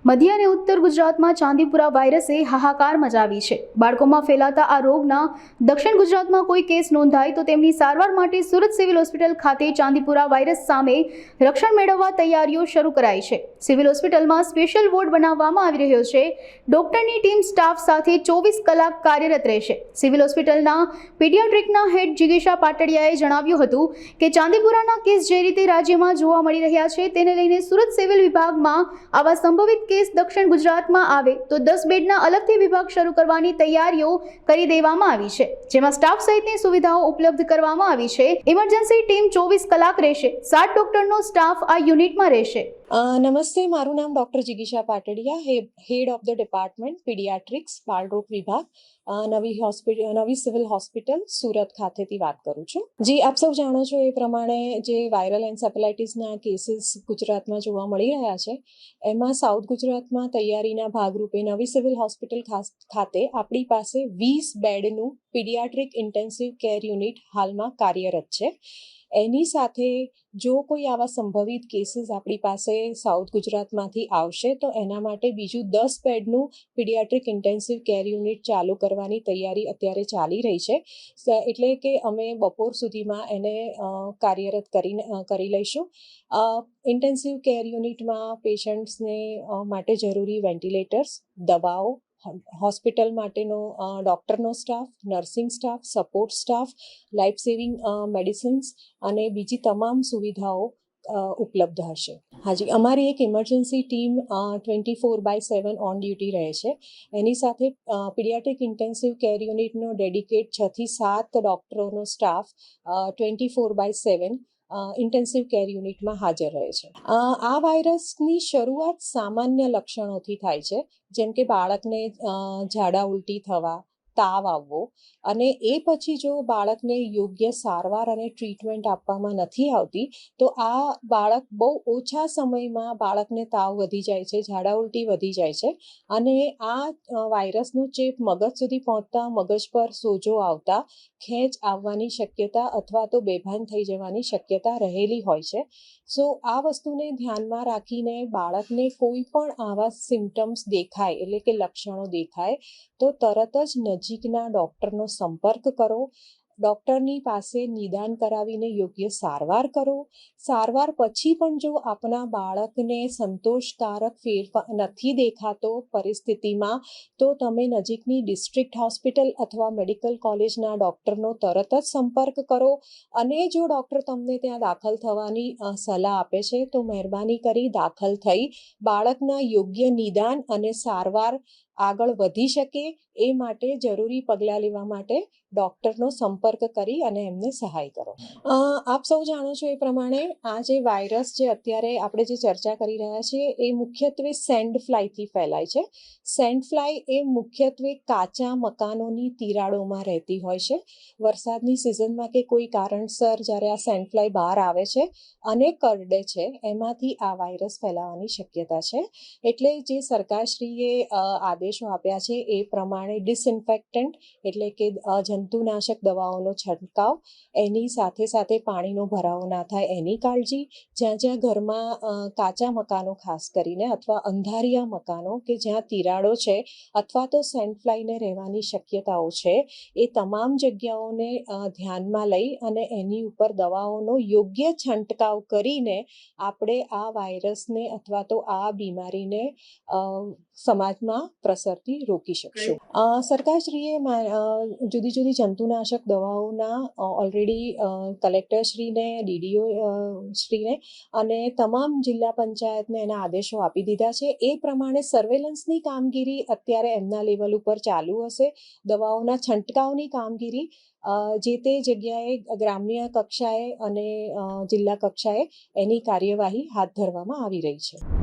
મધ્ય અને ઉત્તર ગુજરાતમાં ચાંદીપુરા વાયરસે હાહાકાર મચાવી છે। બાળકોમાં ફેલાતા આ રોગના દક્ષિણ ગુજરાતમાં કોઈ કેસ નોંધાય તો તેમની સારવાર માટે સુરત સિવિલ હોસ્પિટલ ખાતે ચાંદીપુરા વાયરસ સામે રક્ષણ મેળવવા તૈયારીઓ શરૂ કરાઈ છે। સિવિલ હોસ્પિટલમાં સ્પેશિયલ વોર્ડ બનાવવામાં આવી રહ્યો છે। ડોક્ટરની ટીમ સ્ટાફ સાથે 24 કલાક કાર્યરત રહેશે। સિવિલ હોસ્પિટલના પીડિયાટ્રિકના હેડ જિગીશા પાટડિયાએ જણાવ્યું હતું કે ચાંદીપુરાના કેસ જે રીતે રાજ્યમાં જોવા મળી રહ્યા છે તેને લઈને સુરત સિવિલ વિભાગમાં આવા સંભવિત કેસ દક્ષિણ ગુજરાતમાં આવે તો 10 બેડના અલગથી વિભાગ શરૂ કરવાની તૈયારીઓ કરી દેવામાં આવી છે, જેમાં સ્ટાફ સહિતની સુવિધાઓ ઉપલબ્ધ કરવામાં આવી છે। ઇમરજન્સી ટીમ 24 કલાક રહેશે। 7 ડોક્ટરનો સ્ટાફ આ યુનિટમાં રહેશે। નમસ્તે, મારું નામ ડૉક્ટર જિગીશા Patadiya, head of the department paediatrics બાળરોગ વિભાગ, નવી સિવિલ હોસ્પિટલ સુરત ખાતેથી વાત કરું છું। જી, આપ સૌ જાણો છો એ પ્રમાણે જે વાયરલ એન્સેફેલાઇટિસના કેસીસ ગુજરાતમાં જોવા મળી રહ્યા છે, એમાં સાઉથ ગુજરાતમાં તૈયારીના ભાગરૂપે નવી સિવિલ હોસ્પિટલ ખાતે આપણી પાસે 20 બેડનું પીડિયાટ્રિક ઇન્ટેન્સિવ કેર યુનિટ હાલમાં કાર્યરત છે। એની સાથે જો કોઈ આવા સંભવિત કેસીસ આપણી પાસે સાઉથ ગુજરાતમાંથી આવશે તો એના માટે બીજું 10 બેડનું પીડિયાટ્રિક ઇન્ટેન્સિવ કેર યુનિટ ચાલુ કરવાની તૈયારી અત્યારે ચાલી રહી છે। એટલે કે અમે બપોર સુધીમાં એને કાર્યરત કરી લઈશું। ઇન્ટેન્સિવ કેર યુનિટમાં પેશન્ટ્સને માટે જરૂરી વેન્ટિલેટર્સ, દવાઓ, હોસ્પિટલ માટેનો ડૉક્ટરનો staff, nursing staff, support staff, life saving medicines અને બીજી તમામ સુવિધાઓ ઉપલબ્ધ હશે। હાજી, અમારી એક ઇમરજન્સી ટીમ 24/7 ઓન ડ્યુટી રહે છે। એની સાથે પીડિયાટ્રિક ઇન્ટેન્સિવ કેર યુનિટનો ડેડિકેટ 6 થી 7 ડૉક્ટરોનો સ્ટાફ 24/7 ઇન્ટેન્સિવ કેર યુનિટમાં હાજર રહે છે। આ વાયરસની શરૂઆત સામાન્ય લક્ષણોથી થાય છે, જેમ કે બાળકને ઝાડા ઉલટી થવા, તાવ આવવો, અને એ પછી જો બાળકને યોગ્ય સારવાર અને ટ્રીટમેન્ટ આપવામાં નથી આવતી તો આ બાળક બહુ ઓછા સમયમાં બાળકને તાવ વધી જાય છે, ઝાડા ઉલટી વધી જાય છે, અને આ વાયરસનો ચેપ મગજ સુધી પહોંચતા મગજ પર સોજો આવતા ખેંચ આવવાની શક્યતા અથવા તો બેભાન થઈ જવાની શક્યતા રહેલી હોય છે। સો આ વસ્તુને ધ્યાનમાં રાખીને બાળકને કોઈ પણ આવા સિમ્ટમ્સ દેખાય, એટલે કે લક્ષણો દેખાય, તો તરત જ નજીકના ડૉક્ટરનો સંપર્ક કરો। ડૉક્ટરની પાસે નિદાન કરાવીને યોગ્ય સારવાર કરો। સારવાર પછી પણ જો આપના બાળકને સંતોષકારક ફેરફાર નથી દેખાતો પરિસ્થિતિમાં તો તમે નજીકની ડિસ્ટ્રિક્ટ હોસ્પિટલ અથવા મેડિકલ કોલેજના ડૉક્ટરનો તરત જ સંપર્ક કરો। અને જો ડૉક્ટર તમને ત્યાં દાખલ થવાની સલાહ આપે છે તો મહેરબાની કરી દાખલ થઈ બાળકના યોગ્ય નિદાન અને સારવાર આગળ વધી શકે એ માટે જરૂરી પગલાં લેવા માટે ડૉક્ટરનો સંપર્ક કરી અને એમને સહાય કરો। આપ સૌ જાણો છો એ પ્રમાણે આ જે વાયરસ જે અત્યારે આપણે જે ચર્ચા કરી રહ્યા છીએ એ મુખ્યત્વે સેન્ડ ફ્લાયથી ફેલાય છે। સેન્ડ ફ્લાય એ મુખ્યત્વે કાચા મકાનોની તિરાડોમાં રહેતી હોય છે। વરસાદની સિઝનમાં કે કોઈ કારણસર જ્યારે આ સેન્ડ ફ્લાય બહાર આવે છે અને કરડે છે, એમાંથી આ વાયરસ ફેલાવાની શક્યતા છે। એટલે જે સરકારશ્રીએ આદેશો આપ્યા છે એ પ્રમાણે ડિસઇન્ફેક્ટન્ટ એટલે કે જંતુનાશક દવાઓનો છંટકાવ, એની સાથે સાથે પાણીનો ભરાવો ના થાય એની કાળજી, જ્યાં જ્યાં ઘરમાં કાચા મકાનો ખાસ કરીને અથવા અંધારિયા મકાનો કે જ્યાં તિરાડો છે અથવા તો સેન્ડ ફ્લાયને રહેવાની શક્યતાઓ છે, એ તમામ જગ્યાઓને ધ્યાનમાં લઈ અને એની ઉપર દવાઓનો યોગ્ય છંટકાવ કરીને આપણે આ વાયરસને અથવા તો આ બીમારીને સમાજમાં પ્રસરતી રોકી શકશું। સરકારશ્રીએ જુદી જુદી જંતુનાશક દવાઓના ઓલરેડી કલેક્ટરશ્રીને, DDO શ્રીને અને તમામ જિલ્લા પંચાયતને એના આદેશો આપી દીધા છે। એ પ્રમાણે સર્વેલન્સની કામગીરી અત્યારે એમના લેવલ ઉપર ચાલુ હશે। દવાઓના છંટકાવની કામગીરી જે તે જગ્યાએ ગ્રામ્ય કક્ષાએ અને જિલ્લા કક્ષાએ એની કાર્યવાહી હાથ ધરવામાં આવી રહી છે।